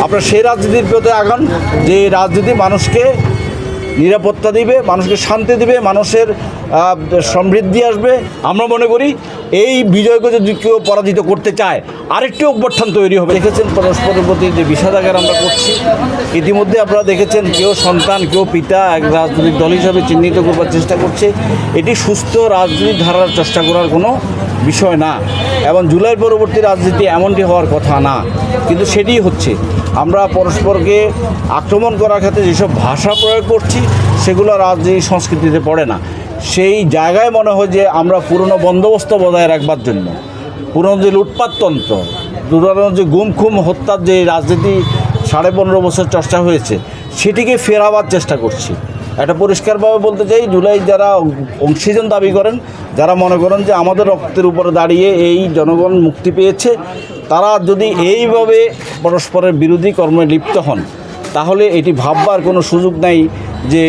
আপনারা সেই রাজনীতির পথে আগান যে রাজনীতি মানুষকে নিরাপত্তা দিবে, মানুষকে শান্তি দিবে, মানুষের সমৃদ্ধি আসবে। আমরা মনে করি এই বিজয়কে যদি কেউ পরাজিত করতে চায় আরেকটি অভ্যুত্থান তৈরি হবে। দেখেছেন পরস্পরের প্রতি যে বিষাদাগার আমরা করছি, ইতিমধ্যে আপনারা দেখেছেন কেউ সন্তান কেউ পিতা এক রাজনৈতিক দল হিসাবে চিহ্নিত করবার চেষ্টা করছে। এটি সুস্থ রাজনীতি ধারার চেষ্টা করার কোনো বিষয় না, এবং জুলাই পরবর্তী রাজনীতি এমনটি হওয়ার কথা না, কিন্তু সেটিই হচ্ছে। আমরা পরস্পরকে আক্রমণ করার ক্ষেত্রে যেসব ভাষা প্রয়োগ করছি সেগুলো রাজনীতি সংস্কৃতিতে পড়ে না। সেই জায়গায় মনে হয় যে আমরা পুরনো বন্দোবস্ত বজায় রাখবার জন্য, পুরনো যে লুটপাটতন্ত্র, পুরনো যে গুম খুম হত্যার যে রাজনীতি 15.5 বছর চর্চা হয়েছে সেটিকে ফেরাবার চেষ্টা করছি। এটা পরিষ্কারভাবে বলতে চাই, জুলাই যারা অংশীজন দাবি করেন, যারা মনে করেন যে আমাদের রক্তের উপরে দাঁড়িয়ে এই জনগণ মুক্তি পেয়েছে, তারা যদি এইভাবে পরস্পরের বিরোধী কর্মে লিপ্ত হন তাহলে এটি ভাববার কোনো সুযোগ নেই যে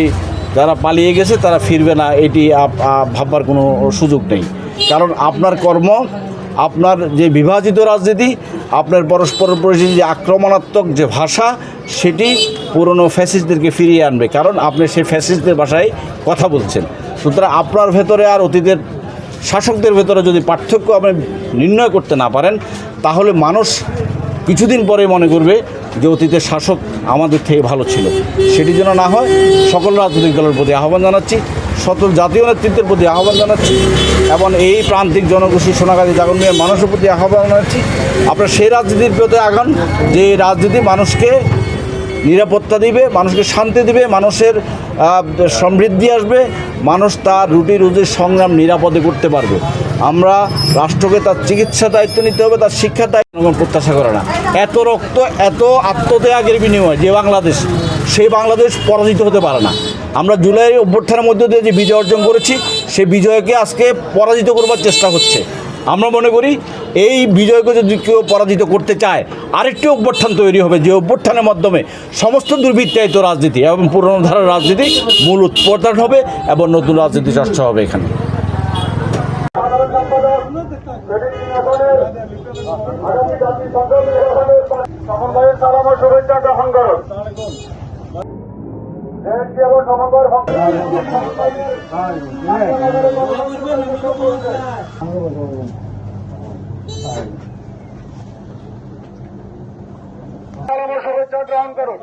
যারা পালিয়ে গেছে তারা ফিরবে না, এটি ভাববার কোনো সুযোগ নেই। কারণ আপনার কর্ম, আপনার যে বিভাজিত রাজনীতি, আপনার পরস্পরের প্রতি যে আক্রমণাত্মক যে ভাষা, সেটি পুরনো ফ্যাসিস্টদেরকে ফিরিয়ে আনবে, কারণ আপনি সেই ফ্যাসিস্টদের ভাষায় কথা বলছেন। সুতরাং আপনার ভেতরে আর অতীতের শাসকদের ভেতরে যদি পার্থক্য আপনি নির্ণয় করতে না পারেন তাহলে মানুষ কিছুদিন পরে মনে করবে যে অতীতের শাসক আমাদের থেকে ভালো ছিল। সেটি যেন না হয় সকল রাজনৈতিক দলের প্রতি আহ্বান জানাচ্ছি, সকল জাতীয় নেতৃত্বের প্রতি আহ্বান জানাচ্ছি, এবং এই প্রান্তিক জনগোষ্ঠী সোনাগাজী জাগরণের মানুষের প্রতি আহ্বান জানাচ্ছি। আপনারা সেই রাজনীতির পথে আগান যে রাজনীতি মানুষকে নিরাপত্তা দিবে, মানুষকে শান্তি দিবে, মানুষের সমৃদ্ধি আসবে, মানুষ তার রুটি রুজির সংগ্রাম নিরাপদে করতে পারবে। আমরা রাষ্ট্রকে তার চিকিৎসা দায়িত্ব নিতে হবে, তার শিক্ষার দায়িত্ব প্রত্যাশা করে না। এত রক্ত, এত আত্মত্যাগের বিনিময়ে যে বাংলাদেশ, সেই বাংলাদেশ পরাজিত হতে পারে না। আমরা জুলাই অভ্যুত্থানের মধ্য দিয়ে যে বিজয় অর্জন করেছি, সেই বিজয়কে আজকে পরাজিত করবার চেষ্টা হচ্ছে। আমরা মনে করি এই বিজয়কে যদি কেউ পরাজিত করতে চায় আরেকটি অভ্যুত্থান তৈরি হবে, যে অভ্যুত্থানের মাধ্যমে সমস্ত দুর্বৃত্তায়িত রাজনীতি এবং পুরনো ধারার রাজনীতি মূল উৎপাদন হবে এবং নতুন রাজনীতি চর্চা হবে এখানে। শুভেচ্ছা গ্রহণ করুন।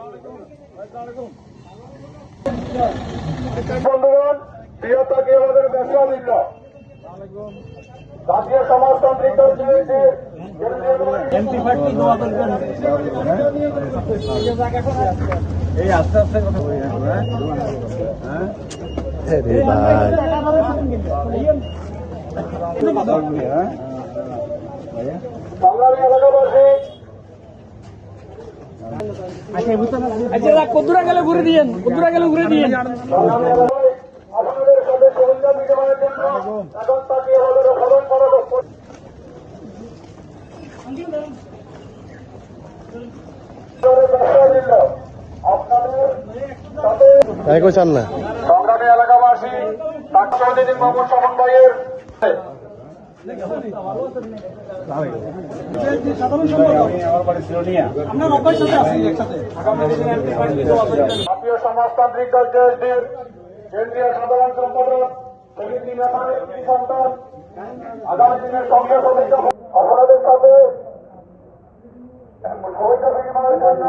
বন্ধুগণ, প্রিয়তাকে আমাদের ব্যবসা দিল জাতীয় সমাজতান্ত্রিক দল এই আস্তে আস্তে কথা বলি। বাংলার এলাকাবাসী কদ্দুরা গেলে ঘুরে দিয়েন, কদ্দুরা গেলে ঘুরে দিয়েন। আপনাদের সাথে সরঞ্জাম বিনিময়ের জন্য এখন তাকে আমাদের স্মরণ করা সংগ্রামী এলাকাবাসী চৌধুরী মোহাম্মদ স্বপন ভাইয়ের জাতীয় সমাজতান্ত্রিক দল জেএসডির কেন্দ্রীয় সাধারণ সম্পাদক সন্তান আগামী দিনের কংগ্রেস সদস্য আপনাদের সাথে শুভেচ্ছা বিনিময়ের জন্য